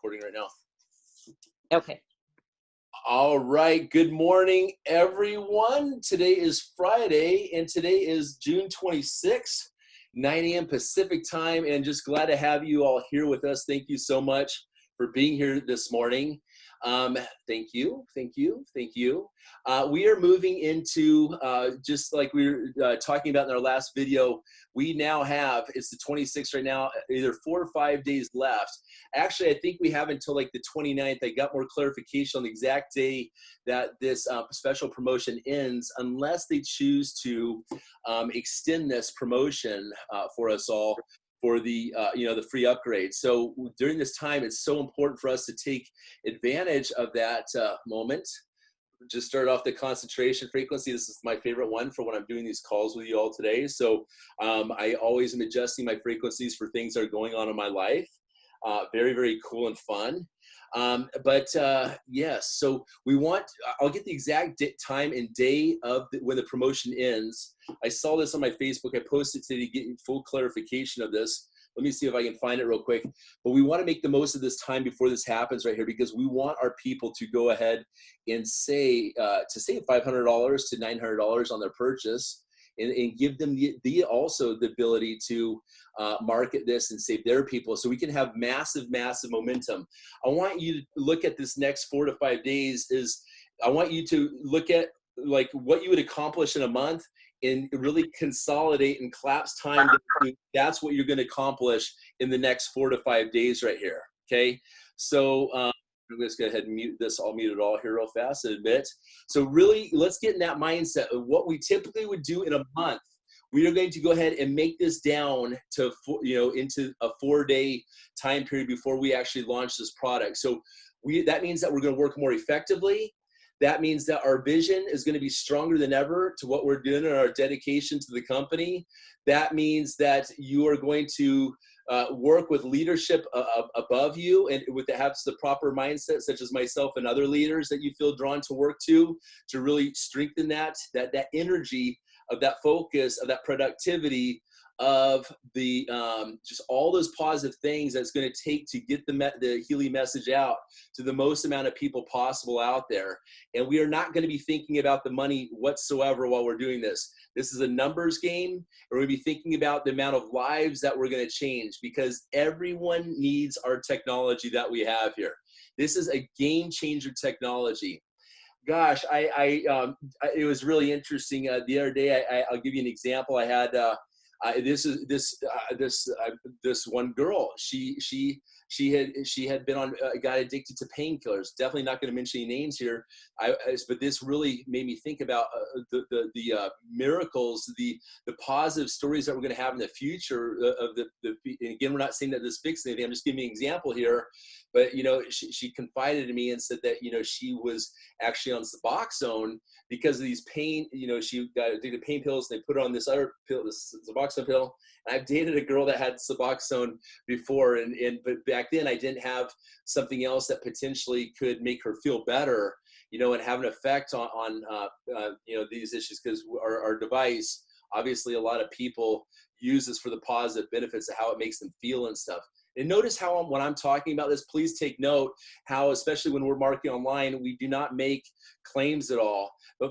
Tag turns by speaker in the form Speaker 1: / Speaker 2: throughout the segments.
Speaker 1: recording right now.
Speaker 2: Okay.
Speaker 1: All right. Good morning, everyone. Today is Friday, and today is June 26th, 9 a.m. Pacific time, and just glad to have you all here with us. Thank you so much for being here this morning. Thank you. We are moving into, just like we were talking about in our last video, we now have, it's the 26th right now, either 4 or 5 days left. Actually, I think we have until like the 29th. I got more clarification on the exact day that this special promotion ends, unless they choose to extend this promotion for us all for the the free upgrade. So during this time, it's so important for us to take advantage of that moment. Just start off the concentration frequency. This is my favorite one for when I'm doing these calls with you all today. So I always am adjusting my frequencies for things that are going on in my life. Very, very cool and fun. Yes, so we want, I'll get the exact time and day of when the promotion ends. I saw this on my Facebook. I posted today to get full clarification of this. Let me see if I can find it real quick. But we want to make the most of this time before this happens right here, because we want our people to go ahead and say, to save $500 to $900 on their purchase. And give them also the ability to market this and save their people, so we can have massive momentum. I want you to look at this next 4 to 5 days. I want you to look at like what you would accomplish in a month and really consolidate and collapse time. That's what you're going to accomplish in the next 4 to 5 days right here. Okay, so I'm going to go ahead and mute this. I'll mute it all here real fast in a bit. So really, let's get in that mindset of what we typically would do in a month. We are going to go ahead and make this down to, into a 4-day time period before we actually launch this product. So that means that we're going to work more effectively. That means that our vision is going to be stronger than ever to what we're doing and our dedication to the company. That means that you are going to work with leadership above you and with the proper mindset, such as myself and other leaders that you feel drawn to work to really strengthen that energy of that focus, of that productivity, of the just all those positive things that's going to take to get the Healy message out to the most amount of people possible out there. And we are not going to be thinking about the money whatsoever while we're doing this. This is a numbers game. We're going to be thinking about the amount of lives that we're going to change, because everyone needs our technology that we have here. This is a game changer technology. Gosh, it was really interesting. The other day, I'll give you an example. I had this one girl. She had been on, got addicted to painkillers. Definitely not going to mention any names here. But this really made me think about the miracles, the positive stories that we're going to have in the future of and again, we're not saying that this fixes anything. I'm just giving you an example here. But she confided in me and said that she was actually on Suboxone because of these pain. She got addicted to pain pills. And they put her on this other pill, this Suboxone pill. And I've dated a girl that had Suboxone before, but back then I didn't have something else that potentially could make her feel better, and have an effect on these issues, because our device, obviously a lot of people use this for the positive benefits of how it makes them feel and stuff. And notice how when I'm talking about this, please take note how, especially when we're marketing online, we do not make claims at all. But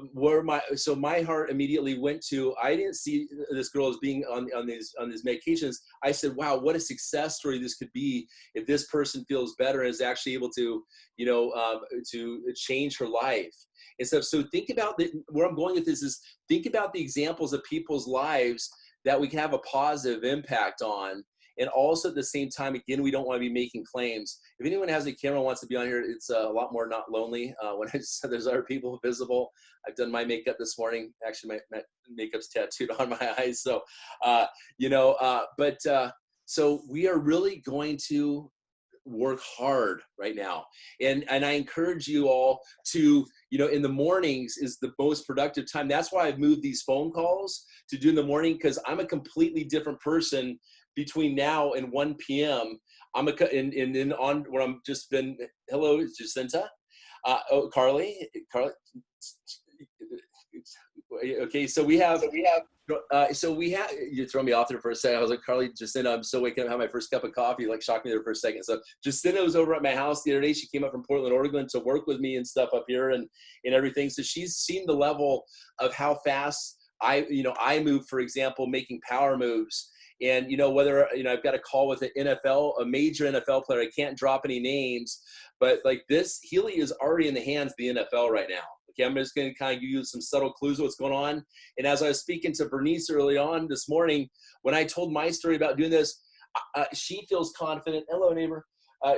Speaker 1: so my heart immediately went to, I didn't see this girl as being on these medications. I said, wow, what a success story this could be if this person feels better and is actually able to, to change her life. And so think about where I'm going with this is, think about the examples of people's lives that we can have a positive impact on. And also at the same time, again, we don't want to be making claims. If anyone has a camera and wants to be on here, it's a lot more not lonely. When I said there's other people visible, I've done my makeup this morning. Actually, my makeup's tattooed on my eyes. So, so we are really going to work hard right now. And I encourage you all to, in the mornings is the most productive time. That's why I've moved these phone calls to do in the morning, because I'm a completely different person between now and 1 p.m. And then on where I'm just been, hello, Jacinta, Carly, Okay, so we have you throw me off there for a second. I was like, Carly, Jacinta, I'm still waking up, have my first cup of coffee, like shocked me there for a second. So Jacinta was over at my house the other day. She came up from Portland, Oregon to work with me and stuff up here and everything. So she's seen the level of how fast I move, for example, making power moves. And, whether, I've got a call with a major NFL player, I can't drop any names, but like this, Healy is already in the hands of the NFL right now. Okay, I'm just going to kind of give you some subtle clues of what's going on. And as I was speaking to Bernice early on this morning, when I told my story about doing this, she feels confident. Hello, neighbor.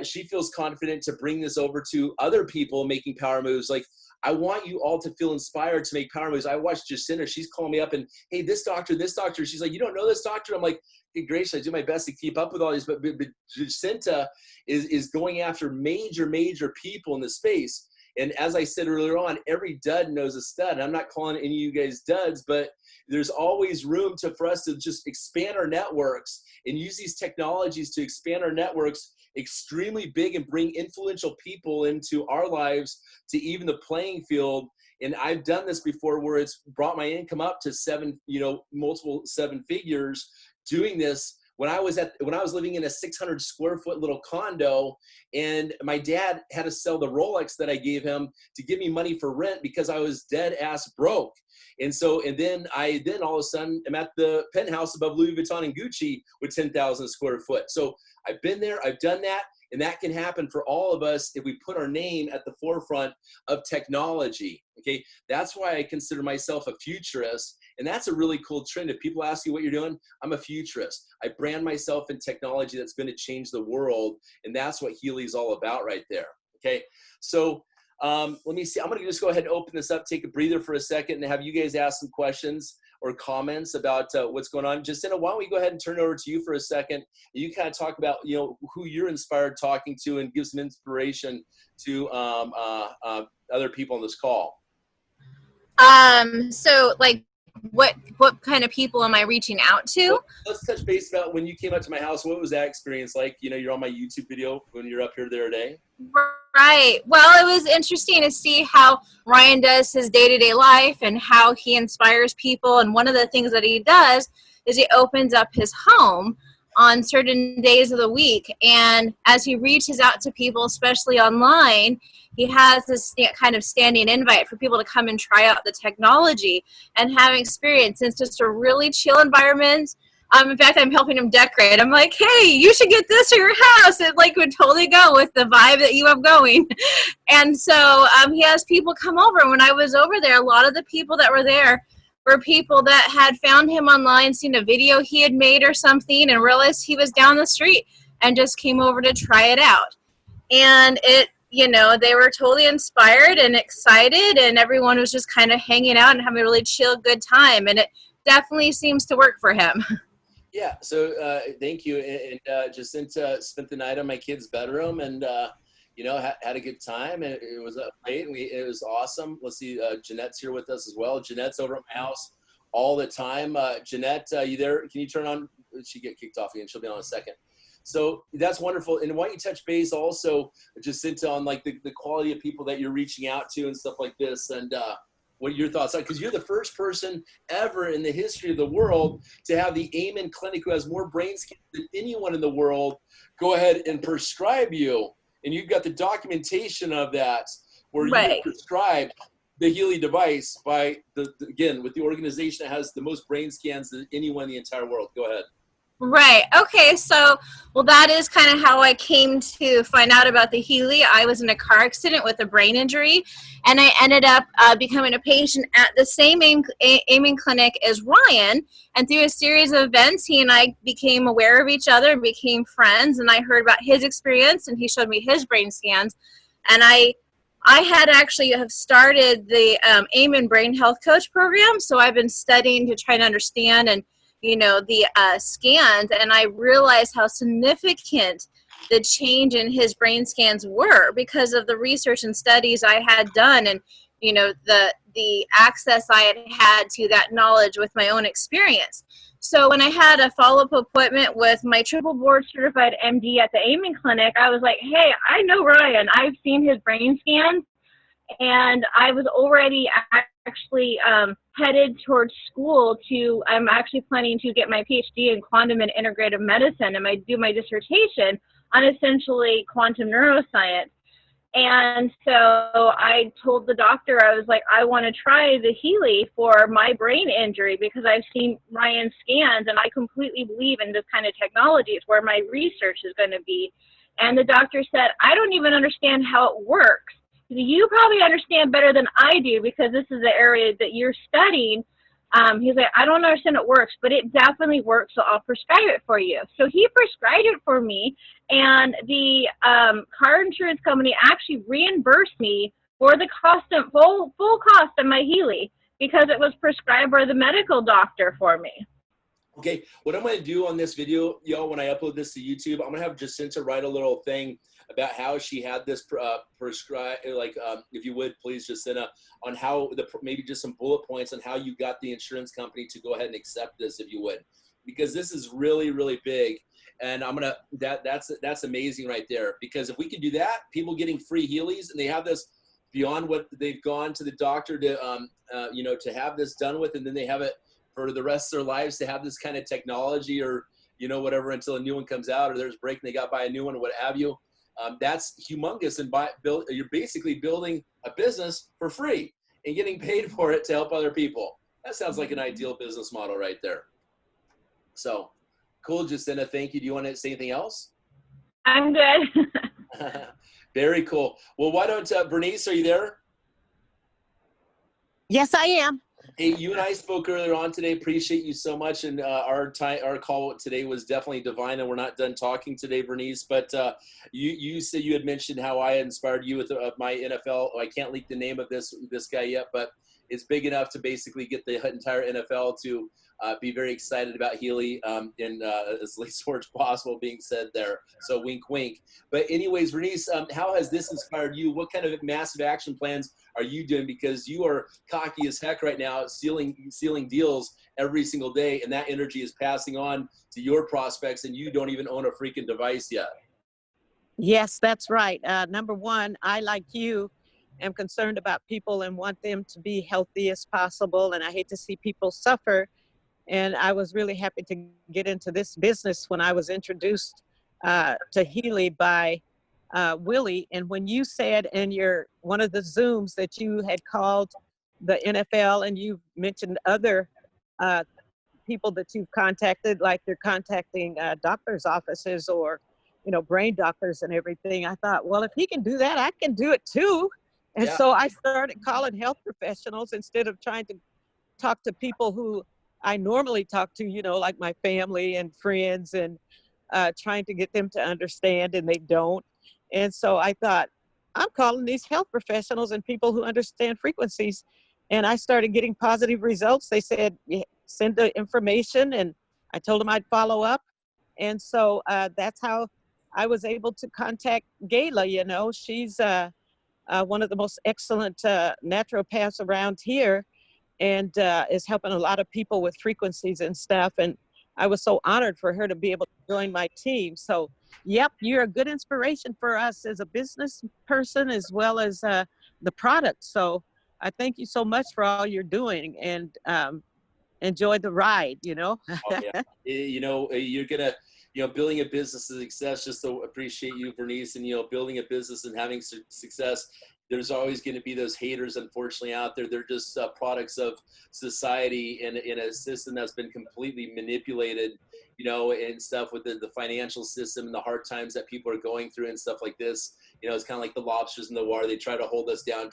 Speaker 1: She feels confident to bring this over to other people making power moves. Like, I want you all to feel inspired to make power moves. I watched Jacinta. She's calling me up and, hey, this doctor. She's like, you don't know this doctor? I'm like, hey, Grace, I do my best to keep up with all these. But Jacinta is going after major people in the space. And as I said earlier on, every dud knows a stud. And I'm not calling any of you guys duds, but there's always room for us to just expand our networks and use these technologies to expand our networks extremely big and bring influential people into our lives to even the playing field. And I've done this before where it's brought my income up to multiple seven figures doing this. When I was living in a 600 square foot little condo, and my dad had to sell the Rolex that I gave him to give me money for rent because I was dead ass broke. And then all of a sudden I'm at the penthouse above Louis Vuitton and Gucci with 10,000 square foot. So I've been there, I've done that, and that can happen for all of us if we put our name at the forefront of technology. Okay, that's why I consider myself a futurist. And that's a really cool trend. If people ask you what you're doing, I'm a futurist. I brand myself in technology that's going to change the world. And that's what Healy's all about right there. Okay. So let me see. I'm going to just go ahead and open this up, take a breather for a second, and have you guys ask some questions or comments about what's going on. Jacinta, why don't we go ahead and turn it over to you for a second. You kind of talk about, who you're inspired talking to and give some inspiration to other people on this call.
Speaker 3: So like, what kind of people am I reaching out to?
Speaker 1: Well, let's touch base about when you came up to my house. What was that experience like? You're on my YouTube video when you're up here the other day.
Speaker 3: Right. Well, it was interesting to see how Ryan does his day-to-day life and how he inspires people. And one of the things that he does is he opens up his home on certain days of the week. And as he reaches out to people, especially online, he has this kind of standing invite for people to come and try out the technology and have experience. It's just a really chill environment. In fact, I'm helping him decorate. I'm like, hey, you should get this for your house. It would totally go with the vibe that you have going. And so he has people come over. And when I was over there, a lot of the people that were there were people that had found him online, seen a video he had made or something, and realized he was down the street and just came over to try it out. And they were totally inspired and excited, and everyone was just kind of hanging out and having a really chill, good time. And it definitely seems to work for him.
Speaker 1: Yeah. So thank you. And Jacinta spent the night in my kid's bedroom and, had a good time. And it was late and it was awesome. Let's see. Jeanette's here with us as well. Jeanette's over at my house all the time. Jeanette, you there? Can you turn on? She get kicked off again. She'll be on in a second. So that's wonderful. And why don't you touch base also, Jacinta, on like the quality of people that you're reaching out to and stuff like this, and what your thoughts are, because you're the first person ever in the history of the world to have the Amen Clinic, who has more brain scans than anyone in the world, go ahead and prescribe you. And you've got the documentation of that, where you prescribe the Healy device by again, with the organization that has the most brain scans than anyone in the entire world. Go ahead.
Speaker 3: Right. Okay. So, that is kind of how I came to find out about the Healy. I was in a car accident with a brain injury, and I ended up becoming a patient at the same Amen Clinic as Ryan. And through a series of events, he and I became aware of each other and became friends. And I heard about his experience, and he showed me his brain scans. And I had actually have started the Amen Brain Health Coach program. So I've been studying to try to understand and the scans, and I realized how significant the change in his brain scans were because of the research and studies I had done, and the access I had to that knowledge with my own experience. So when I had a follow-up appointment with my triple board certified MD at the Amen Clinic, I was like, hey, I know Ryan. I've seen his brain scans, and I was already actually headed towards school I'm actually planning to get my PhD in quantum and integrative medicine, and I do my dissertation on essentially quantum neuroscience. And so I told the doctor, I was like, I want to try the Healy for my brain injury because I've seen Ryan's scans, and I completely believe in this kind of technology. It's where my research is going to be. And the doctor said, I don't even understand how it works. You probably understand better than I do because this is the area that you're studying. He's like, I don't understand it works, but it definitely works, so I'll prescribe it for you. So he prescribed it for me, and the car insurance company actually reimbursed me for the full cost of my Healy because it was prescribed by the medical doctor for me.
Speaker 1: Okay, what I'm going to do on this video, y'all, when I upload this to YouTube, I'm going to have Jacinta write a little thing about how she had this prescribed, like, if you would, please, Jacinta, on how, maybe just some bullet points on how you got the insurance company to go ahead and accept this, if you would. Because this is really, really big. And I'm going to, that's amazing right there. Because if we can do that, people getting free Healys, and they have this beyond what they've gone to the doctor to, you know, to have this done with, and then they have it for the rest of their lives to have this kind of technology, or, you know, whatever, until a new one comes out, or there's a break and they got to buy a new one, or what have you. That's humongous. And you're basically building a business for free and getting paid for it to help other people. That sounds like an ideal business model right there. So cool, Jacinta. Thank you. Do you want to say anything else?
Speaker 3: I'm good.
Speaker 1: Very cool. Well, why don't, Bernice, are you there?
Speaker 2: Yes, I am.
Speaker 1: Hey, you and I spoke earlier on today. Appreciate you so much. And our call today was definitely divine, and we're not done talking today, Bernice. But you said you had mentioned how I inspired you with my NFL. I can't leak the name of this guy yet, but it's big enough to basically get the entire NFL to be very excited about Healy, and as least words possible being said there. So wink, wink. But anyways, Bernice, how has this inspired you? What kind of massive action plans are you doing? Because you are cocky as heck right now, sealing deals every single day, and that energy is passing on to your prospects, and you don't even own a freaking device yet.
Speaker 2: Yes, that's right. Number one, I, like you, am concerned about people and want them to be healthy as possible, and I hate to see people suffer. And I was really happy to get into this business when I was introduced to Healy by Willie. And when you said in one of the Zooms that you had called the NFL, and you mentioned other people that you've contacted, like you're contacting doctors' offices or, you know, brain doctors and everything, I thought, well, if he can do that, I can do it too. And
Speaker 1: Yeah.
Speaker 2: so I started calling health professionals instead of trying to talk to people who I normally talk to, you know, like my family and friends, and trying to get them to understand, and they don't. And so I thought, I'm calling these health professionals and people who understand frequencies. And I started getting positive results. They said, send the information, and I told them I'd follow up. And so that's how I was able to contact Gayla. You know, she's one of the most excellent naturopaths around here, and is helping a lot of people with frequencies and stuff. And I was so honored for her to be able to join my team. So, yep, you're a good inspiration for us as a business person as well as the product. So I thank you so much for all you're doing, and enjoy the ride, you know.
Speaker 1: Oh, yeah. You know, you're going to, you know, building a business is success. Just to appreciate you, Bernice, and, you know, building a business and having success. There's always going to be those haters, unfortunately, out there. They're just products of society in a system that's been completely manipulated, you know, and stuff with the financial system and the hard times that people are going through and stuff like this. You know, it's kind of like the lobsters in the water. They try to hold us down,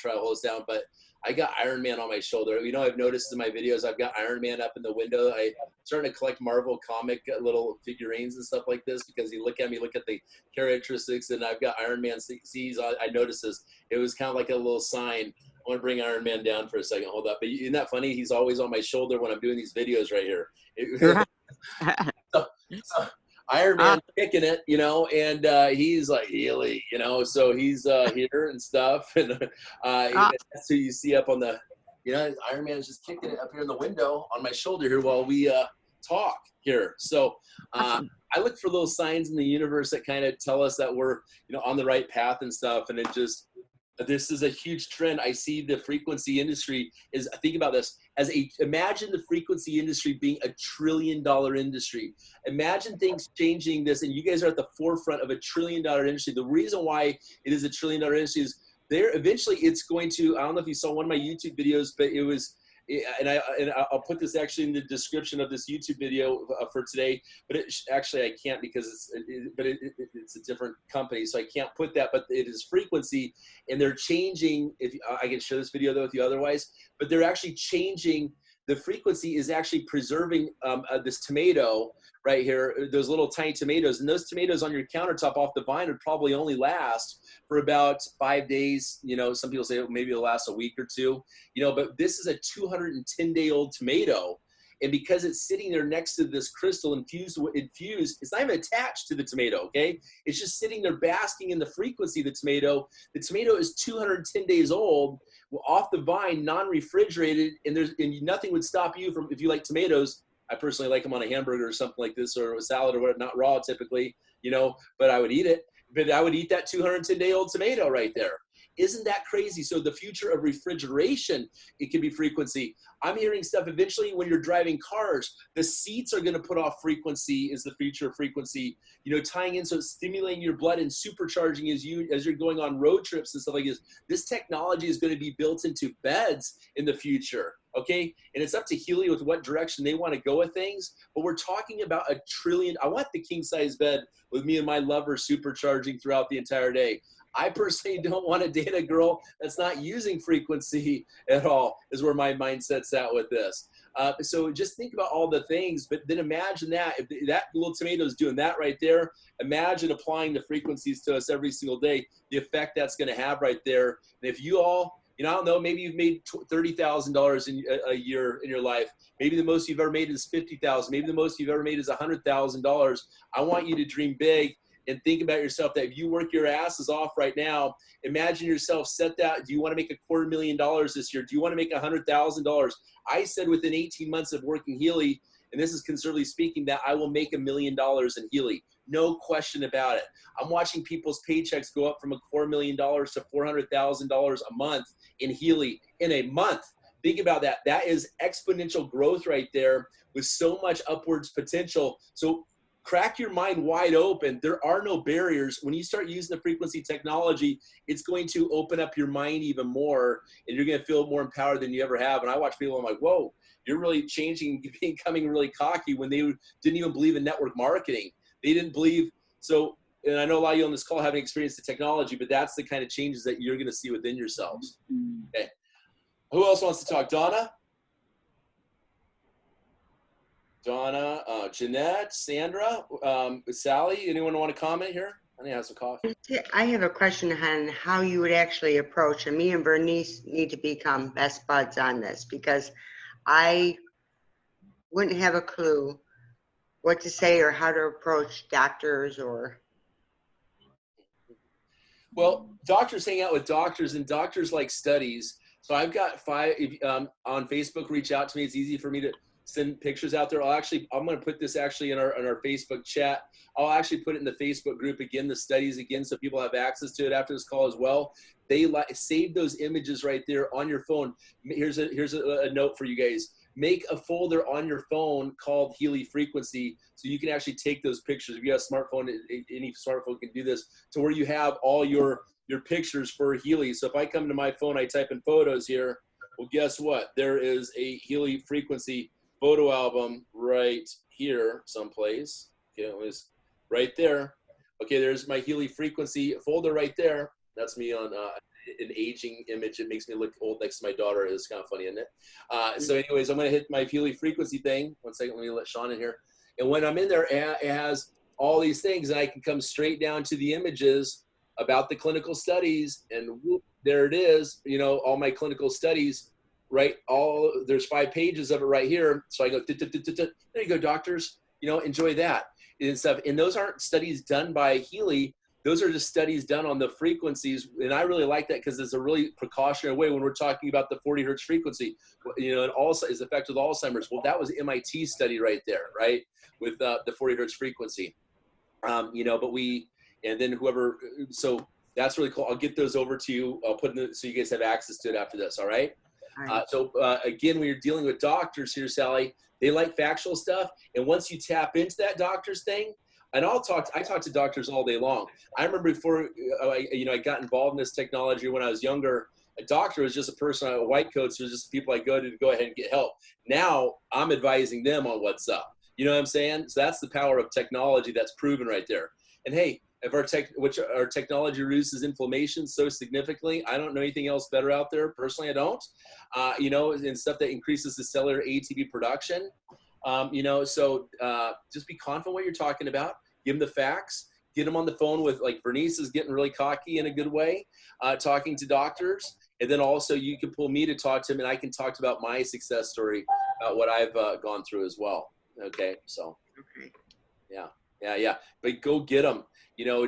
Speaker 1: but I got Iron Man on my shoulder. You know, I've noticed in my videos, I've got Iron Man up in the window. I'm starting to collect Marvel comic little figurines and stuff like this, because you look at the characteristics, and I've got Iron Man sees. I noticed this. It was kind of like a little sign. I want to bring Iron Man down for a second. Hold up. But isn't that funny? He's always on my shoulder when I'm doing these videos right here. So Iron Man kicking it, you know, and he's like Healy, you know, so he's here and stuff, and that's who you see up on the, you know, Iron Man is just kicking it up here in the window on my shoulder here while we talk here. So I look for little signs in the universe that kind of tell us that we're, you know, on the right path and stuff, and it just This is a huge trend. I see the frequency industry is, think about this, imagine the frequency industry being $1 trillion industry. Imagine things changing this, and you guys are at the forefront of $1 trillion industry. The reason why it is $1 trillion industry is eventually it's going to, I don't know if you saw one of my YouTube videos, but it was, and I'll put this actually in the description of this YouTube video for today, but actually I can't because it's a different company, so I can't put that, but it is frequency, and they're changing, if I can share this video though with you otherwise, but they're actually changing, the frequency is actually preserving this tomato right here, those little tiny tomatoes, and those tomatoes on your countertop off the vine would probably only last for about 5 days. You know, some people say maybe it'll last a week or two, you know, but this is a 210-day-old tomato. And because it's sitting there next to this crystal infused, it's not even attached to the tomato, okay? It's just sitting there basking in the frequency of the tomato. The tomato is 210 days old, off the vine, non-refrigerated, and nothing would stop you from, if you like tomatoes, I personally like them on a hamburger or something like this, or a salad or whatever, not raw typically, you know, but I would eat it. But I would eat that 210-day-old tomato right there. Isn't that crazy? So the future of refrigeration, it can be frequency. I'm hearing stuff eventually when you're driving cars, the seats are going to put off frequency is the future of frequency, you know, tying in, so it's stimulating your blood and supercharging as you're going on road trips and stuff like this. This technology is going to be built into beds in the future. Okay, and it's up to Healy with what direction they want to go with things, but we're talking about $1 trillion. I want the king size bed with me and my lover supercharging throughout the entire day. I personally don't want to date a girl that's not using frequency at all, is where my mindset's at with this. So just think about all the things, but then imagine that, if that little tomato is doing that right there, imagine applying the frequencies to us every single day, the effect that's going to have right there. And if you all, you know, I don't know, maybe you've made $30,000 in a year in your life. Maybe the most you've ever made is $50,000. Maybe the most you've ever made is $100,000. I want you to dream big and think about yourself that if you work your asses off right now, imagine yourself set that. Do you want to make $250,000 this year? Do you want to make $100,000? I said within 18 months of working Healy, and this is conservatively speaking, that I will make $1 million in Healy. No question about it. I'm watching people's paychecks go up from $250,000 to $400,000 a month in Healy in a month. Think about that. That is exponential growth right there with so much upwards potential. So crack your mind wide open. There are no barriers. When you start using the frequency technology, it's going to open up your mind even more, and you're going to feel more empowered than you ever have. And I watch people, I'm like, whoa, you're really changing, becoming really cocky, when they didn't even believe in network marketing. They didn't believe. So, and I know a lot of you on this call haven't experienced the technology, but that's the kind of changes that you're going to see within yourselves. Okay. Who else wants to talk? Donna? Jeanette, Sandra, Sally, anyone want to comment here? I need to have some coffee.
Speaker 4: I have a question on how you would actually approach, and me and Bernice need to become best buds on this, because I wouldn't have a clue what to say or how to approach doctors or.
Speaker 1: Well, doctors hang out with doctors, and doctors like studies. So I've got 5 on Facebook. Reach out to me. It's easy for me to send pictures out there. I'm going to put this actually in our Facebook chat. I'll actually put it in the Facebook group again, the studies again, so people have access to it after this call as well. They save those images right there on your phone. Here's a note for you guys. Make a folder on your phone called Healy Frequency, so you can actually take those pictures. If you have a smartphone, any smartphone can do this, to where you have all your pictures for Healy. So if I come to my phone, I type in photos here. Well, guess what? There is a Healy Frequency photo album right here someplace. Okay, it was right there. Okay, there's my Healy Frequency folder right there. That's me on an aging image. It makes me look old next to my daughter. It's kind of funny, isn't it? So anyways, I'm going to hit my Healy Frequency thing. One second, let me let Sean in here. And when I'm in there, it has all these things, and I can come straight down to the images about the clinical studies, and whoop, there it is. You know, all my clinical studies, right? There's 5 pages of it right here. So I go, there you go, doctors. You know, enjoy that and stuff. And those aren't studies done by Healy. Those are just studies done on the frequencies. And I really like that, because it's a really precautionary way when we're talking about the 40 hertz frequency, you know, and also is effective with Alzheimer's. Well, that was an MIT study right there, right? With the 40 hertz frequency, you know, and then so That's really cool. I'll get those over to you. I'll put them so you guys have access to it after this. All right.
Speaker 4: All right.
Speaker 1: So again, when you're dealing with doctors here, Sally, they like factual stuff. And once you tap into that doctor's thing, and I talk to doctors all day long. I remember before, I got involved in this technology when I was younger. A doctor was just a person, a white coat, so it was just people I go to go ahead and get help. Now I'm advising them on what's up. You know what I'm saying? So that's the power of technology that's proven right there. And hey, if our technology reduces inflammation so significantly, I don't know anything else better out there. Personally, I don't. And stuff that increases the cellular ATP production. So just be confident what you're talking about. Give them the facts. Get them on the phone with, like, Bernice is getting really cocky in a good way, talking to doctors. And then also you can pull me to talk to them, and I can talk about my success story, about what I've gone through as well. Okay, so
Speaker 4: Okay.
Speaker 1: yeah. But go get them.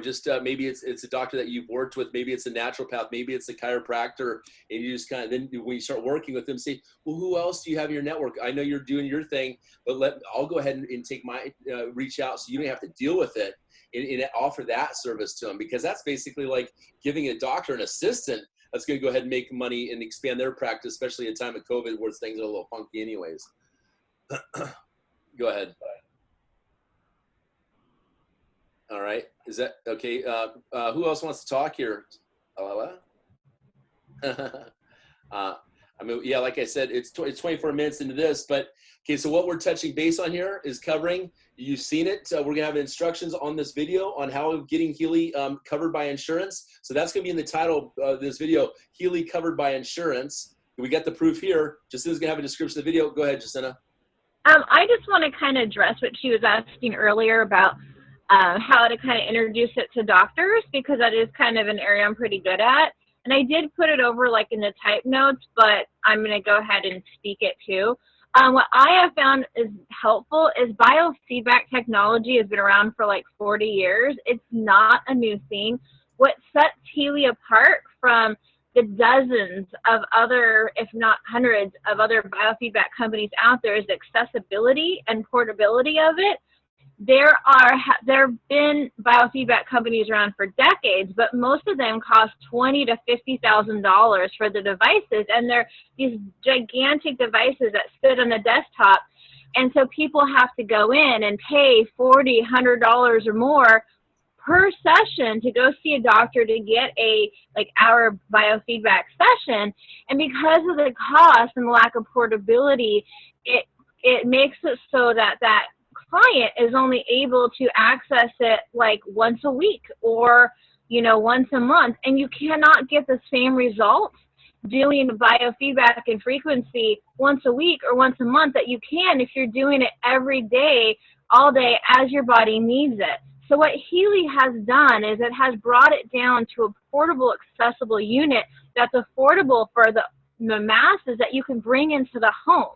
Speaker 1: Just maybe it's a doctor that you've worked with. Maybe it's a naturopath. Maybe it's a chiropractor. And you just kind of, then when you start working with them, say, well, who else do you have in your network? I know you're doing your thing, but I'll go ahead and take my, reach out so you don't have to deal with it, and offer that service to them, because that's basically like giving a doctor an assistant that's going to go ahead and make money and expand their practice, especially at a time of COVID where things are a little funky anyways. Go ahead. All right. Is that okay? Who else wants to talk here? Yeah, like I said, it's 24 minutes into this, but okay. So what we're touching base on here is covering, you've seen it. We're going to have instructions on this video on how getting Healy covered by insurance. So that's going to be in the title of this video, Healy covered by insurance. We got the proof here. Jacinta's going to have a description of the video. Go ahead, Jacinta.
Speaker 3: I just want to kind of address what she was asking earlier about how to kind of introduce it to doctors, because that is kind of an area I'm pretty good at. And I did put it over like in the type notes, but I'm going to go ahead and speak it too. What I have found is helpful is biofeedback technology has been around for like 40 years. It's not a new thing. What sets Healy apart from the dozens of other, if not hundreds of other biofeedback companies out there is the accessibility and portability of it. There have been biofeedback companies around for decades, but most of them cost $20,000 to $50,000 for the devices, and they're these gigantic devices that sit on the desktop, and so people have to go in and pay $40, $100 or more per session to go see a doctor to get our biofeedback session. And because of the cost and the lack of portability, it makes it so that client is only able to access it like once a week or once a month, and you cannot get the same results doing biofeedback and frequency once a week or once a month that you can if you're doing it every day, all day, as your body needs it. So what Healy has done is it has brought it down to a portable, accessible unit that's affordable for the masses that you can bring into the home.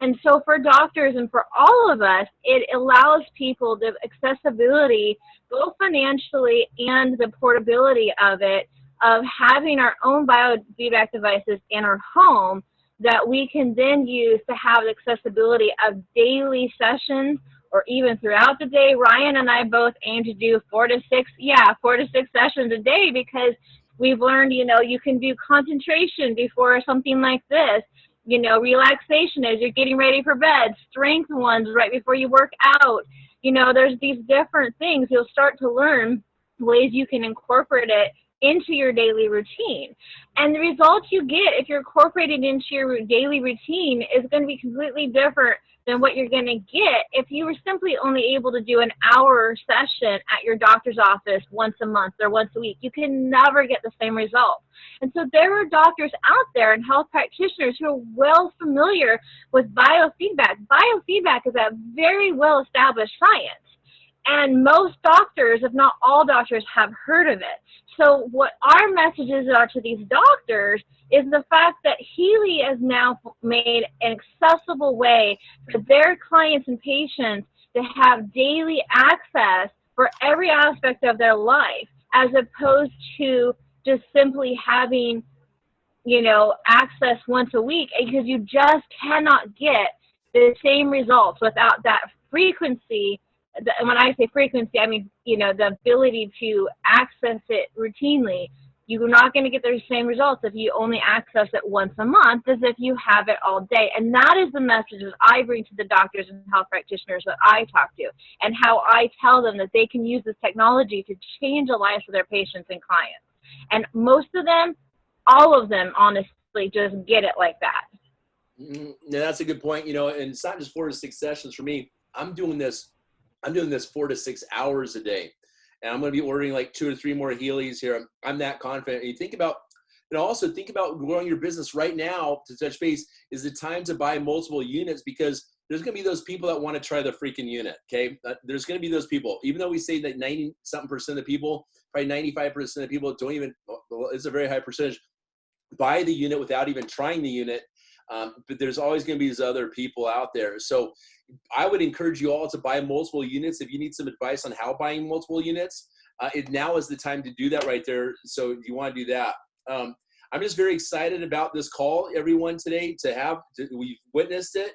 Speaker 3: And so for doctors and for all of us, it allows people the accessibility, both financially and the portability of it, of having our own biofeedback devices in our home that we can then use to have the accessibility of daily sessions or even throughout the day. Ryan and I both aim to do 4 to 6 sessions a day, because we've learned, you can do concentration before something like this, relaxation as you're getting ready for bed, strength ones right before you work out. There's these different things. You'll start to learn ways you can incorporate it into your daily routine. And the results you get if you're incorporating it into your daily routine is going to be completely different than what you're going to get if you were simply only able to do an hour session at your doctor's office once a month or once a week. You can never get the same result. And so there are doctors out there and health practitioners who are well familiar with biofeedback. Biofeedback is a very well-established science. And most doctors, if not all doctors, have heard of it. So what our messages are to these doctors is the fact that Healy has now made an accessible way for their clients and patients to have daily access for every aspect of their life, as opposed to just simply having, access once a week, because you just cannot get the same results without that frequency when I say frequency, I mean, the ability to access it routinely. You're not going to get the same results if you only access it once a month as if you have it all day. And that is the message that I bring to the doctors and health practitioners that I talk to, and how I tell them that they can use this technology to change the lives of their patients and clients. And most of them, all of them, honestly, just get it like that.
Speaker 1: Yeah, that's a good point. And it's not just 4 to 6 sessions for me. I'm doing this 4 to 6 hours a day. And I'm going to be ordering like 2 or 3 more Healys here. I'm that confident. And you think about, also think about growing your business right now. To touch base, is the time to buy multiple units, because there's going to be those people that want to try the freaking unit. Okay. There's going to be those people, even though we say that 90-something% of the people, probably 95% of people don't even, it's a very high percentage, buy the unit without even trying the unit. But there's always going to be these other people out there. So I would encourage you all to buy multiple units. If you need some advice on how buying multiple units, now is the time to do that right there. So you want to do that. I'm just very excited about this call, everyone, today. We've witnessed it,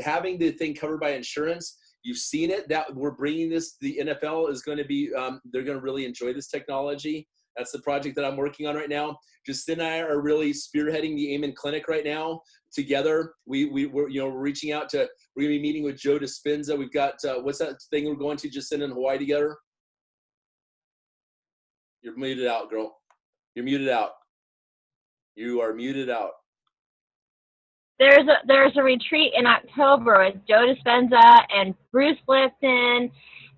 Speaker 1: having the thing covered by insurance. You've seen it, that we're bringing this. The NFL is going to be, they're going to really enjoy this technology. That's the project that I'm working on right now. Jacinta and I are really spearheading the Amen Clinic right now together. We're reaching out to, we're going to be meeting with Joe Dispenza. We've got, what's that thing we're going to, Jacinta, in Hawaii together? You're muted out, girl. You're muted out. You are muted out.
Speaker 3: There's a retreat in October with Joe Dispenza and Bruce Lipton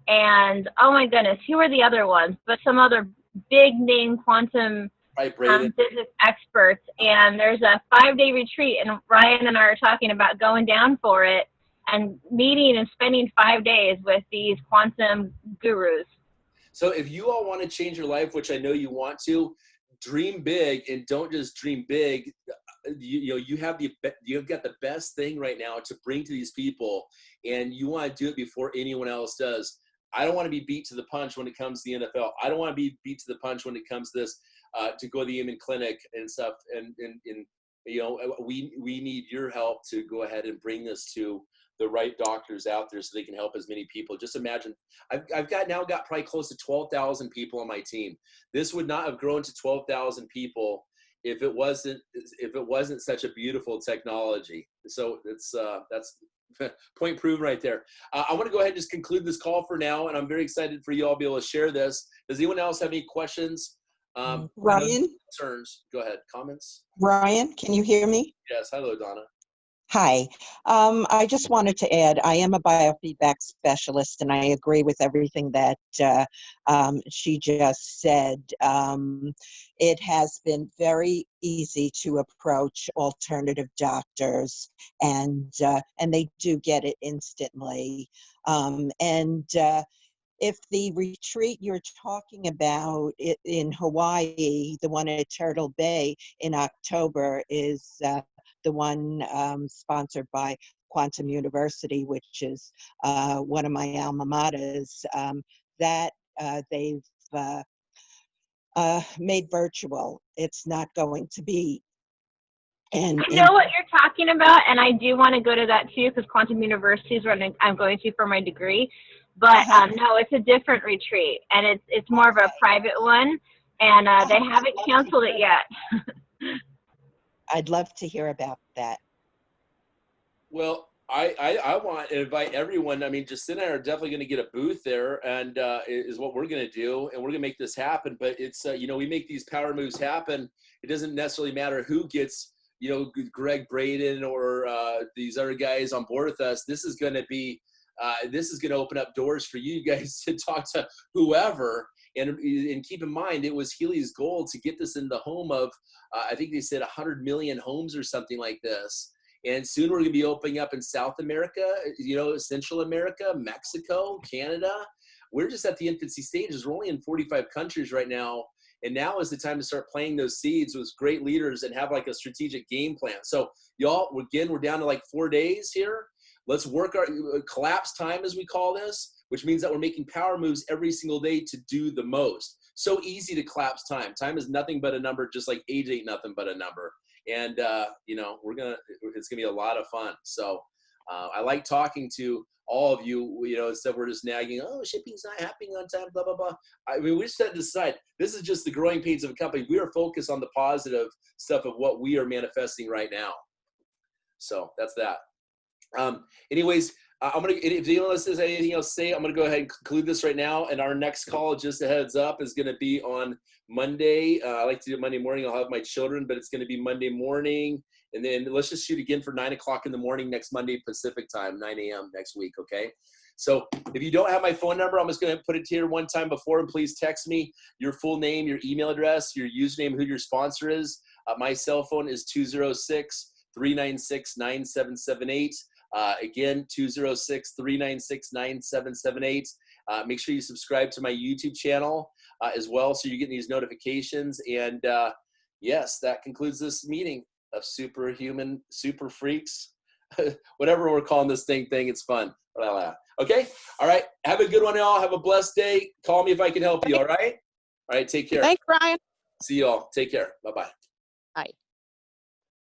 Speaker 3: and, oh my goodness, who are the other ones? But some other big name quantum physics experts. And there's a 5-day retreat, and Ryan and I are talking about going down for it and meeting and spending 5 days with these quantum gurus.
Speaker 1: So if you all want to change your life, which I know you want to, dream big, and don't just dream big. You've got the best thing right now to bring to these people, and you want to do it before anyone else does. I don't want to be beat to the punch when it comes to the NFL. I don't want to be beat to the punch when it comes to this, to go to the Amen Clinic and stuff. And we need your help to go ahead and bring this to the right doctors out there so they can help as many people. Just imagine, I've got probably close to 12,000 people on my team. This would not have grown to 12,000 people if it wasn't such a beautiful technology. So that's point proven right there. I want to go ahead and just conclude this call for now, and I'm very excited for you all to be able to share this. Does anyone else have any questions?
Speaker 5: Ryan?
Speaker 1: Concerns? Go ahead. Comments?
Speaker 5: Ryan, can you hear me?
Speaker 1: Yes. Hello, Donna.
Speaker 5: Hi. I just wanted to add, I am a biofeedback specialist, and I agree with everything that she just said. It has been very easy to approach alternative doctors, and they do get it instantly. If the retreat you're talking about in Hawaii, the one at Turtle Bay in October, is the one sponsored by Quantum University, which is one of my alma maters, that they've made virtual. It's not going to be.
Speaker 3: I know what you're talking about, and I do want to go to that too, because Quantum University is what I'm going to for my degree. But no, it's a different retreat, and it's more of a private one, and they haven't canceled it yet.
Speaker 5: I'd love to hear about that.
Speaker 1: Well, I want to invite everyone. I mean, Jacinta and I are definitely going to get a booth there, and is what we're going to do, and we're going to make this happen. But it's, we make these power moves happen. It doesn't necessarily matter who gets, Greg Braden or these other guys on board with us. This is going to be, this is going to open up doors for you guys to talk to whoever. And keep in mind, it was Healy's goal to get this in the home of, I think they said 100 million homes or something like this. And soon we're going to be opening up in South America, Central America, Mexico, Canada. We're just at the infancy stages. We're only in 45 countries right now. And now is the time to start planting those seeds with great leaders and have like a strategic game plan. So y'all, we're down to like 4 days here. Let's work our collapse time, as we call this, which means that we're making power moves every single day to do the most. So easy to collapse time. Time is nothing but a number, just like age ain't nothing but a number. And, it's going to be a lot of fun. So I like talking to all of you, you know, instead we're just nagging, oh, shipping's not happening on time, blah, blah, blah. I mean, we set this aside. This is just the growing pains of a company. We are focused on the positive stuff of what we are manifesting right now. So that's that. Anyways, I'm going to, if anyone else has anything else to say, I'm going to go ahead and conclude this right now. And our next call, just a heads up, is going to be on Monday. I like to do it Monday morning. I'll have my children, but it's going to be Monday morning. And then let's just shoot again for 9 o'clock in the morning next Monday Pacific time, 9 a.m. next week, okay? So if you don't have my phone number, I'm just going to put it here one time before, and please text me your full name, your email address, your username, who your sponsor is. My cell phone is 206-396-9778. Again, 206-396-9778. Make sure you subscribe to my YouTube channel as well, so you're getting these notifications. And yes, that concludes this meeting of superhuman, super freaks, whatever we're calling this thing, it's fun. Okay. All right. Have a good one, y'all. Have a blessed day. Call me if I can help you. All right. All right. Take care.
Speaker 2: Thanks, Ryan.
Speaker 1: See y'all. Take care. Bye-bye.